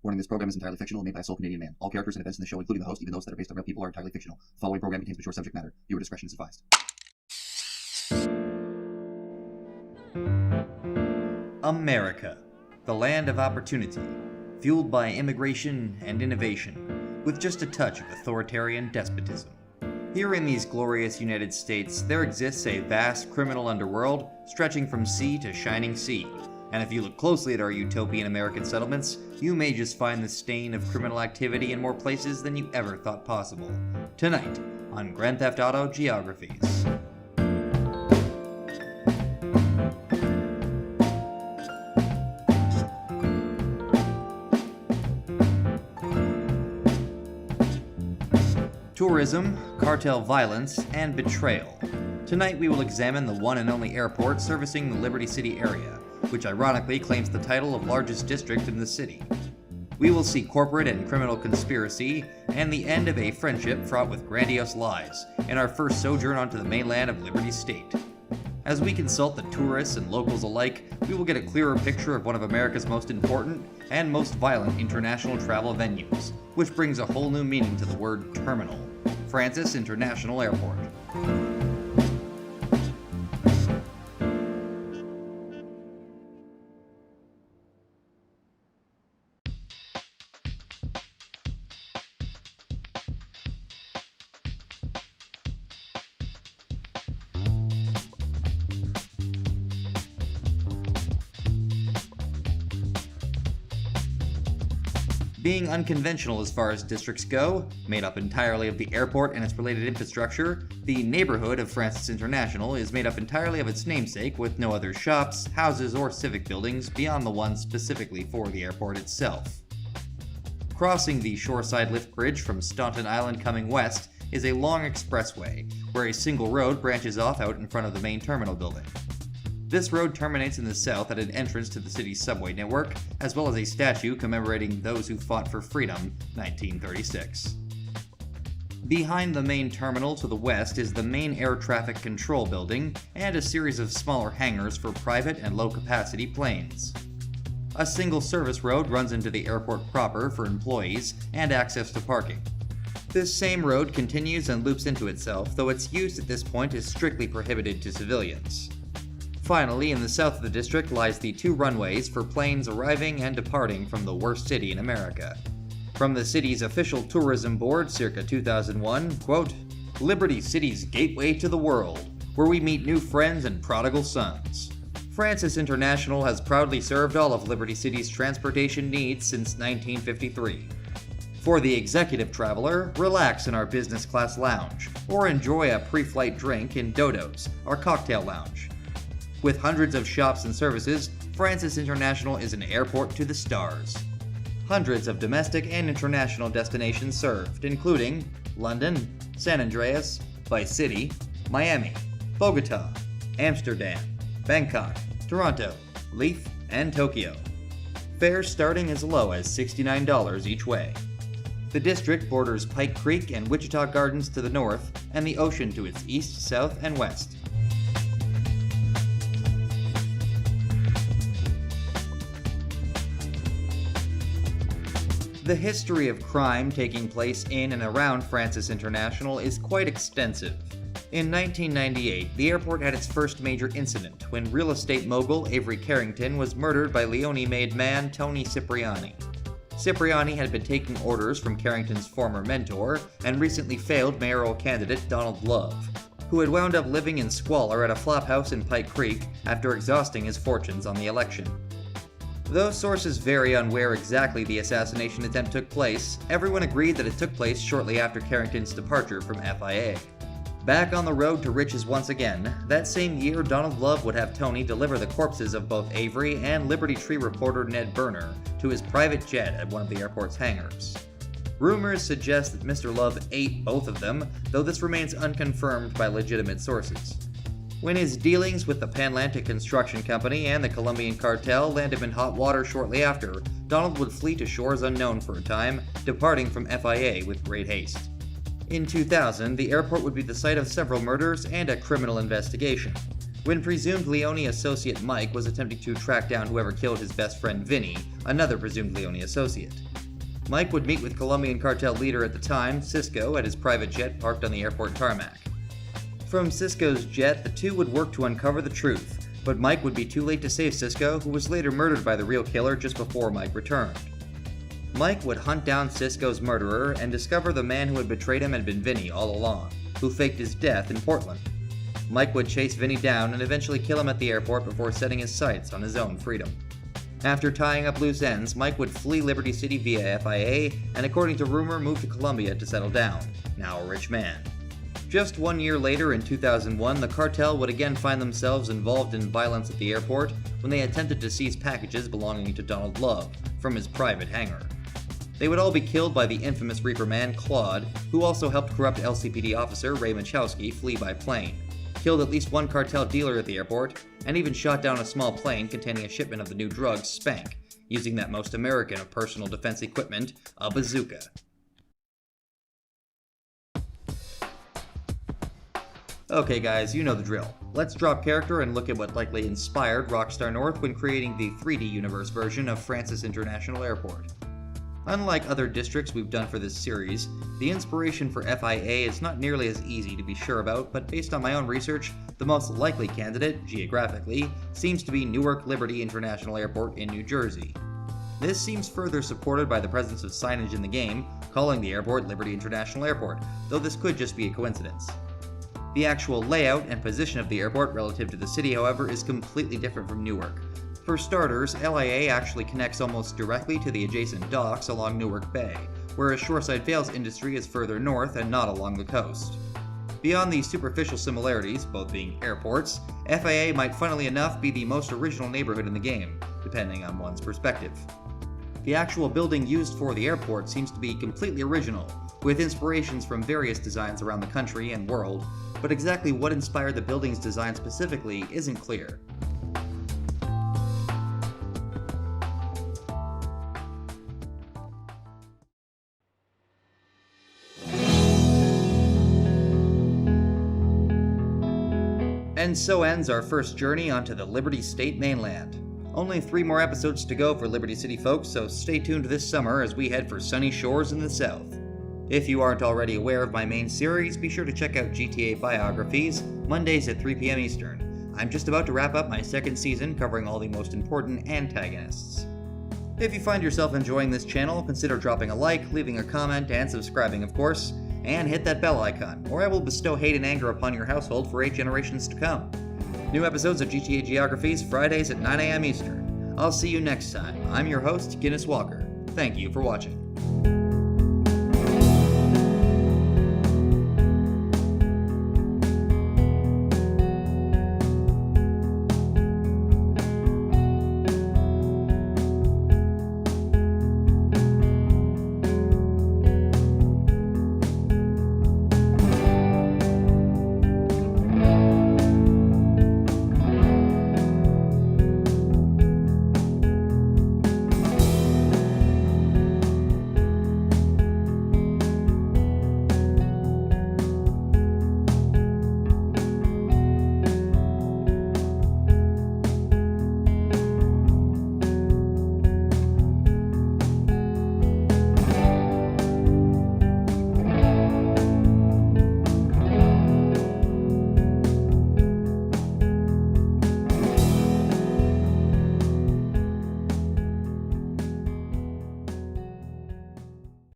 Warning, this program is entirely fictional and made by a sole Canadian man. All characters and events in the show, including the host, even those that are based on real people, are entirely fictional. The following program contains mature subject matter. Viewer discretion is advised. America, the land of opportunity, fueled by immigration and innovation, with just a touch of authoritarian despotism. Here in these glorious United States, there exists a vast criminal underworld stretching from sea to shining sea. And if you look closely at our utopian American settlements, you may just find the stain of criminal activity in more places than you ever thought possible. Tonight, on Grand Theft Auto Geographies. Tourism, cartel violence, and betrayal. Tonight we will examine the one and only airport servicing the Liberty City area, which ironically claims the title of largest district in the city. We will see corporate and criminal conspiracy and the end of a friendship fraught with grandiose lies in our first sojourn onto the mainland of Liberty State. As we consult the tourists and locals alike, we will get a clearer picture of one of America's most important and most violent international travel venues, which brings a whole new meaning to the word terminal, Francis International Airport. Being unconventional as far as districts go, made up entirely of the airport and its related infrastructure, the neighborhood of Francis International is made up entirely of its namesake with no other shops, houses, or civic buildings beyond the ones specifically for the airport itself. Crossing the shoreside lift bridge from Staunton Island coming west is a long expressway, where a single road branches off out in front of the main terminal building. This road terminates in the south at an entrance to the city's subway network, as well as a statue commemorating those who fought for freedom, 1936. Behind the main terminal to the west is the main air traffic control building and a series of smaller hangars for private and low-capacity planes. A single service road runs into the airport proper for employees and access to parking. This same road continues and loops into itself, though its use at this point is strictly prohibited to civilians. Finally, in the south of the district lies the two runways for planes arriving and departing from the worst city in America. From the city's official tourism board circa 2001, quote, "Liberty City's gateway to the world, where we meet new friends and prodigal sons." Francis International has proudly served all of Liberty City's transportation needs since 1953. For the executive traveler, relax in our business class lounge, or enjoy a pre-flight drink in Dodo's, our cocktail lounge. With hundreds of shops and services, Francis International is an airport to the stars. Hundreds of domestic and international destinations served, including London, San Andreas, Vice City, Miami, Bogota, Amsterdam, Bangkok, Toronto, Leith, and Tokyo. Fares starting as low as $69 each way. The district borders Pike Creek and Wichita Gardens to the north, and the ocean to its east, south, and west. The history of crime taking place in and around Francis International is quite extensive. In 1998, the airport had its first major incident when real estate mogul Avery Carrington was murdered by Leone-made man Tony Cipriani. Cipriani had been taking orders from Carrington's former mentor and recently failed mayoral candidate Donald Love, who had wound up living in squalor at a flophouse in Pike Creek after exhausting his fortunes on the election. Though sources vary on where exactly the assassination attempt took place, everyone agreed that it took place shortly after Carrington's departure from FIA. Back on the road to riches once again, that same year Donald Love would have Tony deliver the corpses of both Avery and Liberty Tree reporter Ned Berner to his private jet at one of the airport's hangars. Rumors suggest that Mr. Love ate both of them, though this remains unconfirmed by legitimate sources. When his dealings with the Panlantic Construction Company and the Colombian cartel land him in hot water shortly after, Donald would flee to shores unknown for a time, departing from FIA with great haste. In 2000, the airport would be the site of several murders and a criminal investigation. when presumed Leone associate Mike was attempting to track down whoever killed his best friend Vinny, another presumed Leone associate. Mike would meet with Colombian cartel leader at the time, Cisco, at his private jet parked on the airport tarmac. From Cisco's jet, the two would work to uncover the truth, but Mike would be too late to save Cisco, who was later murdered by the real killer just before Mike returned. Mike would hunt down Cisco's murderer and discover the man who had betrayed him had been Vinny all along, who faked his death in Portland. Mike would chase Vinny down and eventually kill him at the airport before setting his sights on his own freedom. After tying up loose ends, Mike would flee Liberty City via FIA and, according to rumor, move to Colombia to settle down, now a rich man. Just 1 year later, in 2001, the cartel would again find themselves involved in violence at the airport when they attempted to seize packages belonging to Donald Love from his private hangar. They would all be killed by the infamous Reaper man, Claude, who also helped corrupt LCPD officer Ray Machowski flee by plane, killed at least one cartel dealer at the airport, and even shot down a small plane containing a shipment of the new drug, Spank, using that most American of personal defense equipment, a bazooka. Okay guys, you know the drill. Let's drop character and look at what likely inspired Rockstar North when creating the 3D universe version of Francis International Airport. Unlike other districts we've done for this series, the inspiration for FIA is not nearly as easy to be sure about, but based on my own research, the most likely candidate, geographically, seems to be Newark Liberty International Airport in New Jersey. This seems further supported by the presence of signage in the game, calling the airport Liberty International Airport, though this could just be a coincidence. The actual layout and position of the airport relative to the city, however, is completely different from Newark. For starters, LIA actually connects almost directly to the adjacent docks along Newark Bay, whereas Shoreside Vale's industry is further north and not along the coast. Beyond these superficial similarities, both being airports, FIA might funnily enough be the most original neighborhood in the game, depending on one's perspective. The actual building used for the airport seems to be completely original, with inspirations from various designs around the country and world, but exactly what inspired the building's design specifically isn't clear. And so ends our first journey onto the Liberty State mainland. Only 3 more episodes to go for Liberty City folks, so stay tuned this summer as we head for sunny shores in the south. If you aren't already aware of my main series, be sure to check out GTA Biographies, Mondays at 3 p.m. Eastern. I'm just about to wrap up my 2nd season covering all the most important antagonists. If you find yourself enjoying this channel, consider dropping a like, leaving a comment, and subscribing of course, and hit that bell icon, or I will bestow hate and anger upon your household for 8 generations to come. New episodes of GTA Geographies Fridays at 9 a.m. Eastern. I'll see you next time. I'm your host, Guinness Walker. Thank you for watching.